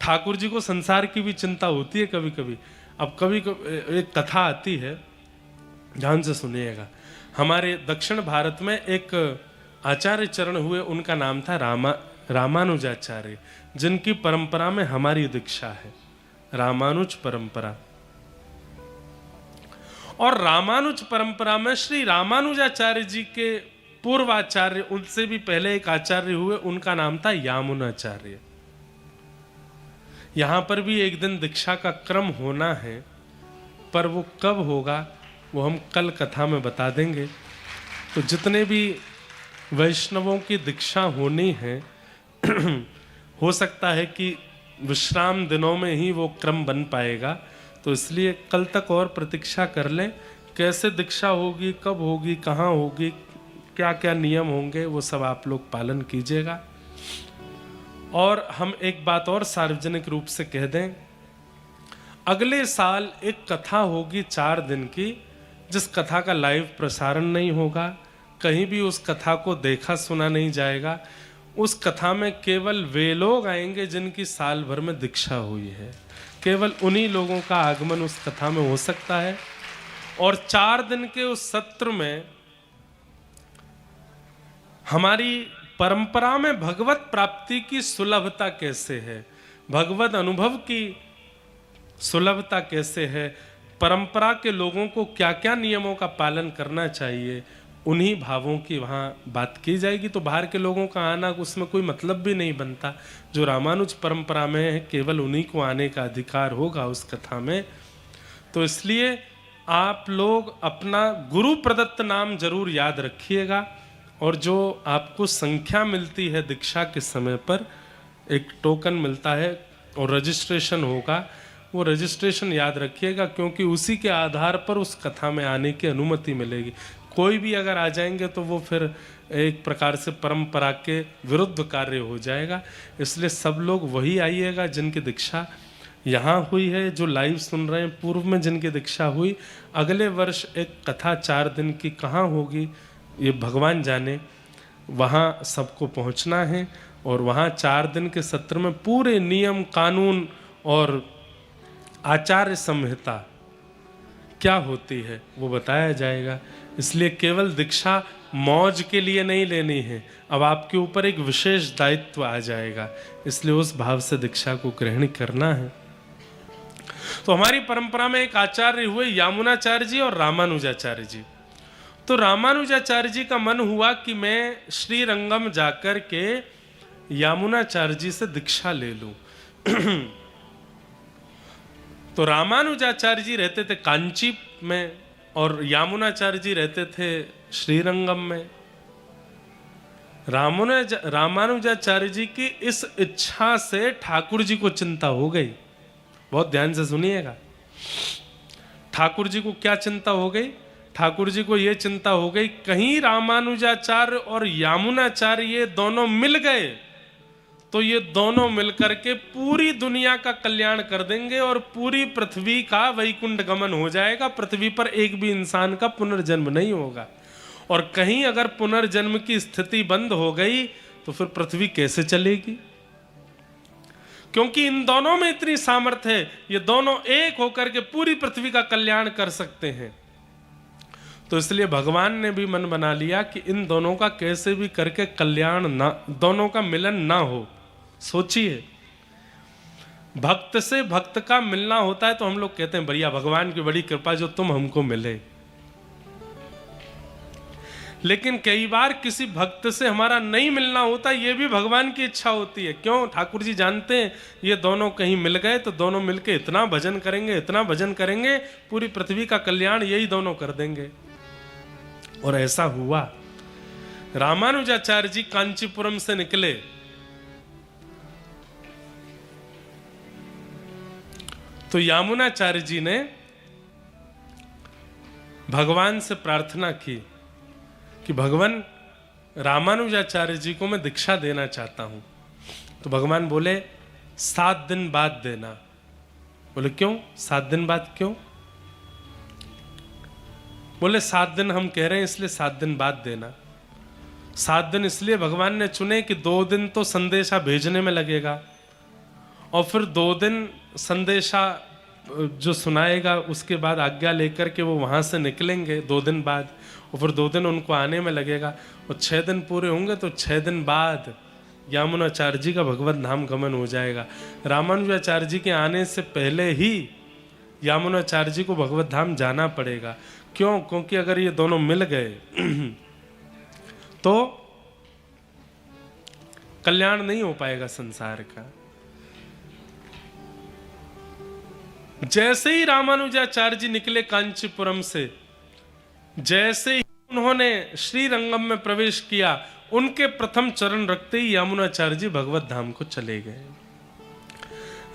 ठाकुर जी को संसार की भी चिंता होती है कभी कभी। अब कभी एक कथा आती है, ध्यान से सुनिएगा। हमारे दक्षिण भारत में एक आचार्य चरण हुए, उनका नाम था रामानुजाचार्य, जिनकी परंपरा में हमारी दीक्षा है, रामानुज परंपरा। और रामानुज परंपरा में श्री रामानुजाचार्य जी के पूर्वाचार्य, उनसे भी पहले एक आचार्य हुए, उनका नाम था यामुनाचार्य। यहां पर भी एक दिन दीक्षा का क्रम होना है, पर वो कब होगा वो हम कल कथा में बता देंगे। तो जितने भी वैष्णवों की दीक्षा होनी है हो सकता है कि विश्राम दिनों में ही वो क्रम बन पाएगा, तो इसलिए कल तक और प्रतीक्षा कर लें। कैसे दीक्षा होगी, कब होगी, कहाँ होगी, क्या क्या नियम होंगे, वो सब आप लोग पालन कीजिएगा। और हम एक बात और सार्वजनिक रूप से कह दें, अगले साल एक कथा होगी 4 दिन की, जिस कथा का लाइव प्रसारण नहीं होगा, कहीं भी उस कथा को देखा सुना नहीं जाएगा। उस कथा में केवल वे लोग आएंगे जिनकी साल भर में दीक्षा हुई है, केवल उन्हीं लोगों का आगमन उस कथा में हो सकता है। और 4 दिन के उस सत्र में हमारी परंपरा में भगवत प्राप्ति की सुलभता कैसे है, भगवत अनुभव की सुलभता कैसे है, परंपरा के लोगों को क्या क्या नियमों का पालन करना चाहिए, उन्हीं भावों की वहाँ बात की जाएगी। तो बाहर के लोगों का आना उसमें कोई मतलब भी नहीं बनता। जो रामानुज परंपरा में है, केवल उन्हीं को आने का अधिकार होगा उस कथा में। तो इसलिए आप लोग अपना गुरु प्रदत्त नाम जरूर याद रखिएगा, और जो आपको संख्या मिलती है दीक्षा के समय पर, एक टोकन मिलता है और रजिस्ट्रेशन होगा, वो रजिस्ट्रेशन याद रखिएगा, क्योंकि उसी के आधार पर उस कथा में आने की अनुमति मिलेगी। कोई भी अगर आ जाएंगे तो वो फिर एक प्रकार से परंपरा के विरुद्ध कार्य हो जाएगा। इसलिए सब लोग वही आइएगा जिनकी दीक्षा यहाँ हुई है, जो लाइव सुन रहे हैं, पूर्व में जिनकी दीक्षा हुई। अगले वर्ष एक कथा 4 दिन की कहाँ होगी ये भगवान जाने, वहाँ सबको पहुँचना है। और वहाँ 4 दिन के सत्र में पूरे नियम कानून और आचार्य संहिता क्या होती है वो बताया जाएगा। इसलिए केवल दीक्षा मौज के लिए नहीं लेनी है, अब आपके ऊपर एक विशेष दायित्व आ जाएगा, इसलिए उस भाव से दीक्षा को ग्रहण करना है। तो हमारी परंपरा में एक आचार्य हुए यामुनाचार्य जी और रामानुजाचार्य जी। तो रामानुजाचार्य जी का मन हुआ कि मैं श्रीरंगम जाकर के यामुनाचार्य जी से दीक्षा ले लूं। तो रामानुजाचार्य जी रहते थे कांची में, और यामुनाचार्य जी रहते थे श्रीरंगम में। रामानुजाचार्य जी की इस इच्छा से ठाकुर जी को चिंता हो गई। बहुत ध्यान से सुनिएगा, ठाकुर जी को क्या चिंता हो गई? ठाकुर जी को यह चिंता हो गई कहीं रामानुजाचार्य और यामुनाचार्य ये दोनों मिल गए तो ये दोनों मिलकर के पूरी दुनिया का कल्याण कर देंगे और पूरी पृथ्वी का वैकुंठ गमन हो जाएगा। पृथ्वी पर एक भी इंसान का पुनर्जन्म नहीं होगा। और कहीं अगर पुनर्जन्म की स्थिति बंद हो गई तो फिर पृथ्वी कैसे चलेगी? क्योंकि इन दोनों में इतनी सामर्थ्य है, ये दोनों एक होकर के पूरी पृथ्वी का कल्याण कर सकते हैं। तो इसलिए भगवान ने भी मन बना लिया कि इन दोनों का कैसे भी करके कल्याण ना, दोनों का मिलन ना हो। सोचिए, भक्त से भक्त का मिलना होता है तो हम लोग कहते हैं बढ़िया, भगवान की बड़ी कृपा जो तुम हमको मिले। लेकिन कई बार किसी भक्त से हमारा नहीं मिलना होता, ये भी भगवान की इच्छा होती है। क्यों? ठाकुर जी जानते हैं ये दोनों कहीं मिल गए तो दोनों मिलके इतना भजन करेंगे, इतना भजन करेंगे, पूरी पृथ्वी का कल्याण यही दोनों कर देंगे। और ऐसा हुआ। रामानुजाचार्य जी कांचीपुरम से निकले तो यामुनाचार्य जी ने भगवान से प्रार्थना की कि भगवान, रामानुजाचार्य जी को मैं दीक्षा देना चाहता हूं। तो भगवान बोले 7 दिन बाद देना। बोले क्यों 7 दिन बाद क्यों? बोले 7 दिन हम कह रहे हैं इसलिए 7 दिन बाद देना। 7 दिन इसलिए भगवान ने चुने कि 2 दिन तो संदेशा भेजने में लगेगा और फिर 2 दिन संदेशा जो सुनाएगा उसके बाद आज्ञा लेकर के वो वहां से निकलेंगे 2 दिन बाद, और फिर 2 दिन उनको आने में लगेगा और 6 दिन पूरे होंगे तो 6 दिन बाद यामुनाचार्य जी का भगवत धाम गमन हो जाएगा। रामानुजाचार्य जी के आने से पहले ही यामुनाचार्य जी को भगवत धाम जाना पड़ेगा। क्यों? क्योंकि अगर ये दोनों मिल गए तो कल्याण नहीं हो पाएगा संसार का। जैसे ही रामानुजाचार्य जी निकले कांचीपुरम से, जैसे ही उन्होंने श्रीरंगम में प्रवेश किया, उनके प्रथम चरण रखते ही यामुनाचार्य जी भगवत धाम को चले गए।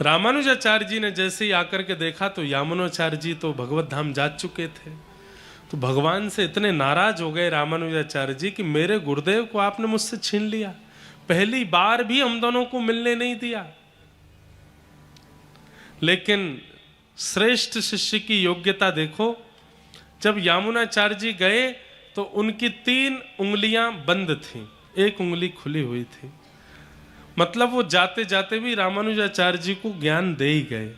रामानुजाचार्य जी ने जैसे ही आकर के देखा तो यामुनाचार्य जी तो भगवत धाम जा चुके थे। तो भगवान से इतने नाराज हो गए रामानुजाचार्य जी कि मेरे गुरुदेव को आपने मुझसे छीन लिया, पहली बार भी हम दोनों को मिलने नहीं दिया। लेकिन श्रेष्ठ शिष्य की योग्यता देखो, जब यामुनाचार्य जी गए तो उनकी 3 उंगलियां बंद थीं, 1 उंगली खुली हुई थी। मतलब वो जाते जाते भी रामानुजाचार्य जी को ज्ञान दे ही गए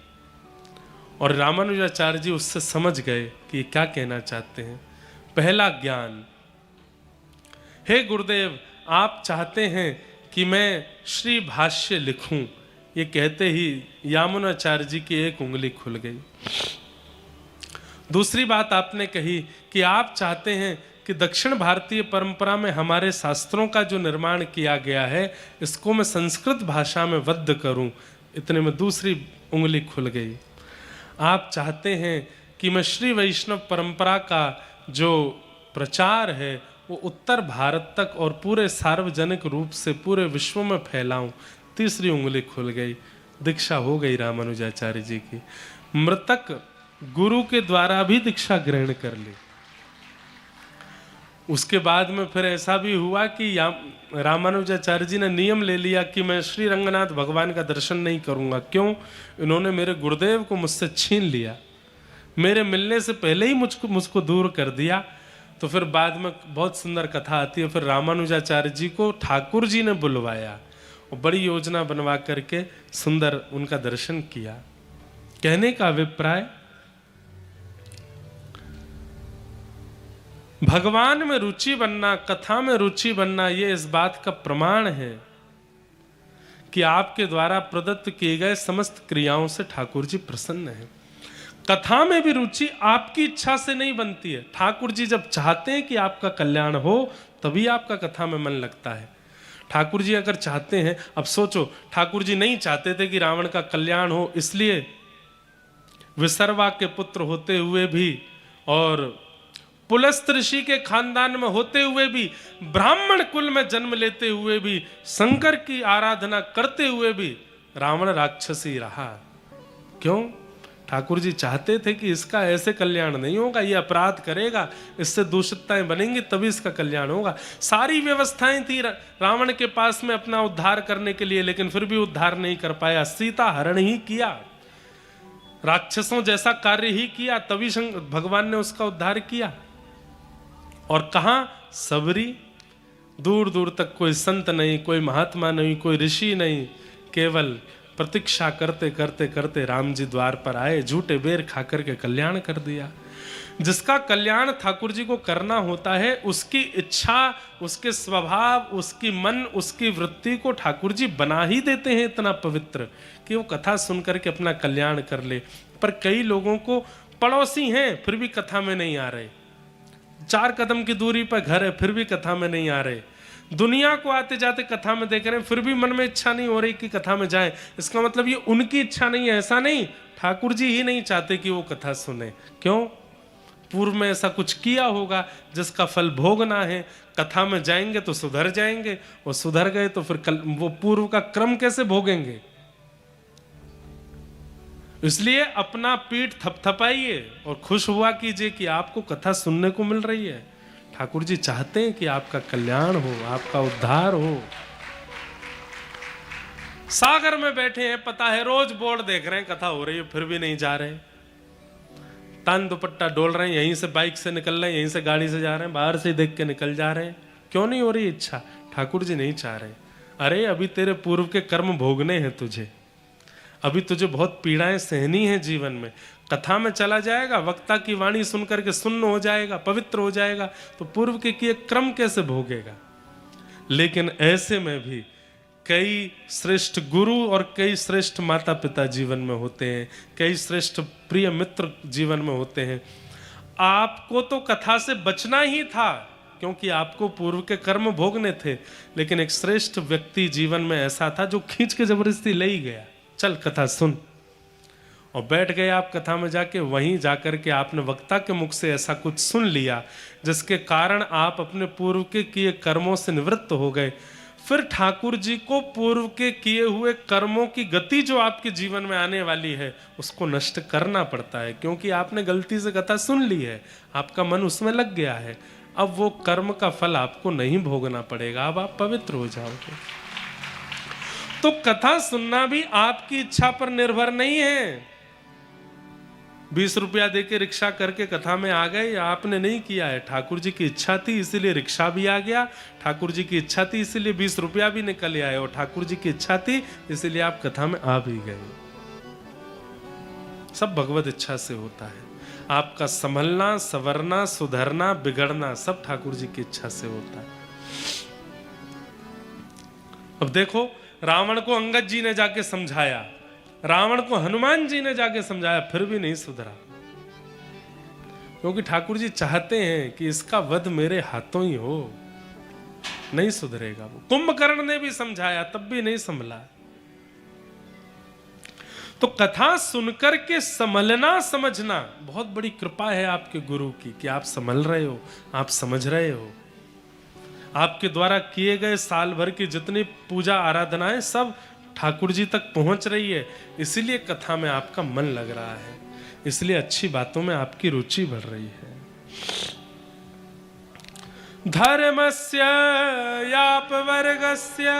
और रामानुजाचार्य जी उससे समझ गए कि ये क्या कहना चाहते हैं। पहला ज्ञान, हे गुरुदेव आप चाहते हैं कि मैं श्री भाष्य लिखूं, ये कहते ही यामुनाचार्य जी की 1 उंगली खुल गई। दूसरी बात आपने कही कि आप चाहते हैं कि दक्षिण भारतीय परंपरा में हमारे शास्त्रों का जो निर्माण किया गया है इसको मैं संस्कृत भाषा में वद्ध करूं, इतने में दूसरी उंगली खुल गई। आप चाहते हैं कि मैं श्री वैष्णव परंपरा का जो प्रचार है वो उत्तर भारत तक और पूरे सार्वजनिक रूप से पूरे विश्व में फैलाऊं, तीसरी उंगली खुल गई। दीक्षा हो गई रामानुजाचार्य जी की। मृतक गुरु के द्वारा भी दीक्षा ग्रहण कर ली। उसके बाद में फिर ऐसा भी हुआ कि रामानुजाचार्य जी ने नियम ले लिया कि मैं श्री रंगनाथ भगवान का दर्शन नहीं करूंगा। क्यों? इन्होंने मेरे गुरुदेव को मुझसे छीन लिया, मेरे मिलने से पहले ही मुझको दूर कर दिया। तो फिर बाद में बहुत सुंदर कथा आती है, फिर रामानुजाचार्य जी को ठाकुर जी ने बुलवाया और बड़ी योजना बनवा करके सुंदर उनका दर्शन किया। कहने का अभिप्राय, भगवान में रुचि बनना, कथा में रुचि बनना, ये इस बात का प्रमाण है कि आपके द्वारा प्रदत्त किए गए समस्त क्रियाओं से ठाकुर जी प्रसन्न हैं। कथा में भी रुचि आपकी इच्छा से नहीं बनती है। ठाकुर जी जब चाहते हैं कि आपका कल्याण हो तभी आपका कथा में मन लगता है। ठाकुर जी अगर चाहते हैं, अब सोचो ठाकुर जी नहीं चाहते थे कि रावण का कल्याण हो, इसलिए विसर्वा के पुत्र होते हुए भी और पुलस्त ऋषि के खानदान में होते हुए भी, ब्राह्मण कुल में जन्म लेते हुए भी, शंकर की आराधना करते हुए भी रावण राक्षसी रहा। क्यों? ठाकुर जी चाहते थे कि इसका ऐसे कल्याण नहीं होगा, ये अपराध करेगा, इससे दूषितताएं बनेंगी, तभी इसका कल्याण होगा। सारी व्यवस्थाएं थी रावण के पास में अपना उद्धार करने के लिए, लेकिन फिर भी उद्धार नहीं कर पाया। सीता हरण ही किया, राक्षसों जैसा कार्य ही किया, तभी भगवान ने उसका उद्धार किया। और कहां? सबरी। दूर दूर तक कोई संत नहीं, कोई महात्मा नहीं, कोई ऋषि नहीं, केवल प्रतीक्षा करते करते करते राम जी द्वार पर आए, झूठे बेर खा करके कल्याण कर दिया। जिसका कल्याण ठाकुर जी को करना होता है, उसकी इच्छा, उसके स्वभाव, उसकी मन, उसकी वृत्ति को ठाकुर जी बना ही देते हैं इतना पवित्र कि वो कथा सुन करके अपना कल्याण कर ले। पर कई लोगों को पड़ोसी हैं फिर भी कथा में नहीं आ रहे, 4 कदम की दूरी पर घर है फिर भी कथा में नहीं आ रहे, दुनिया को आते जाते कथा में देख रहे हैं फिर भी मन में इच्छा नहीं हो रही कि कथा में जाए। इसका मतलब ये उनकी इच्छा नहीं है, ऐसा नहीं, ठाकुर जी ही नहीं चाहते कि वो कथा सुने। क्यों? पूर्व में ऐसा कुछ किया होगा जिसका फल भोगना है। कथा में जाएंगे तो सुधर जाएंगे, और सुधर गए तो फिर वो पूर्व का क्रम कैसे भोगेंगे? इसलिए अपना पीठ थपथपाइए और खुश हुआ कीजिए कि आपको कथा सुनने को मिल रही है। ठाकुर जी चाहते हैं कि आपका कल्याण हो, आपका उद्धार हो। सागर में बैठे हैं, पता है रोज बोर्ड देख रहे हैं, कथा हो रही है फिर भी नहीं जा रहे, तन दुपट्टा डोल रहे हैं, यहीं से बाइक से निकल रहे हैं, यहीं से गाड़ी से जा रहे हैं, बाहर से देख के निकल जा रहे हैं। क्यों नहीं हो रही इच्छा? ठाकुर जी नहीं चाह रहे। अरे अभी तेरे पूर्व के कर्म भोगने हैं तुझे, अभी तुझे बहुत पीड़ाएं सहनी है जीवन में। कथा में चला जाएगा, वक्ता की वाणी सुन करके सुन्न हो जाएगा, पवित्र हो जाएगा, तो पूर्व के किए क्रम कैसे भोगेगा? लेकिन ऐसे में भी कई श्रेष्ठ गुरु और कई श्रेष्ठ माता पिता जीवन में होते हैं, कई श्रेष्ठ प्रिय मित्र जीवन में होते हैं। आपको तो कथा से बचना ही था क्योंकि आपको पूर्व के कर्म भोगने थे, लेकिन एक श्रेष्ठ व्यक्ति जीवन में ऐसा था जो खींच के जबरदस्ती ले ही गया, चल कथा सुन। और बैठ गए आप कथा में जाके, वहीं जाकर के आपने वक्ता के मुख से ऐसा कुछ सुन लिया जिसके कारण आप अपने पूर्व के किए कर्मों से निवृत्त हो गए। फिर ठाकुर जी को पूर्व के किए हुए कर्मों की गति जो आपके जीवन में आने वाली है उसको नष्ट करना पड़ता है, क्योंकि आपने गलती से कथा सुन ली है, आपका मन उसमें लग गया है। अब वो कर्म का फल आपको नहीं भोगना पड़ेगा, अब आप पवित्र हो जाओगे। तो कथा सुनना भी आपकी इच्छा पर निर्भर नहीं है। 20 रुपया देके रिक्शा करके कथा में आ गए, आपने नहीं किया है, ठाकुर जी की इच्छा थी इसीलिए रिक्शा भी आ गया, ठाकुर जी की इच्छा थी इसीलिए 20 रुपया भी निकल आए, और ठाकुर जी की इच्छा थी इसीलिए आप कथा में आ भी गए। सब भगवत इच्छा से होता है। आपका संभलना, संवरना, सुधरना, बिगड़ना सब ठाकुर जी की इच्छा से होता है। अब देखो, रावण को अंगद जी ने जाके समझाया, रावण को हनुमान जी ने जाके समझाया, फिर भी नहीं सुधरा, क्योंकि ठाकुर जी चाहते हैं कि इसका वध मेरे हाथों ही हो। नहीं सुधरेगा वो। कुंभकर्ण ने भी समझाया, तब भी नहीं संभला। तो कथा सुनकर के संभलना, समझना बहुत बड़ी कृपा है आपके गुरु की कि आप संभल रहे हो, आप समझ रहे हो। आपके द्वारा किए गए साल भर की जितनी पूजा आराधनाएं सब ठाकुर जी तक पहुंच रही है, इसीलिए कथा में आपका मन लग रहा है, इसलिए अच्छी बातों में आपकी रुचि बढ़ रही है। धर्मस्य यापवर्गस्य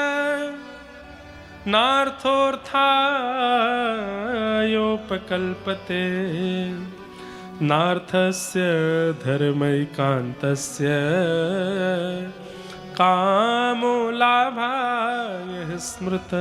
नार्थोऽर्थायोपकल्पते नार्थस्य धर्मैकान्तस्य कामो लाभाय स्मृत।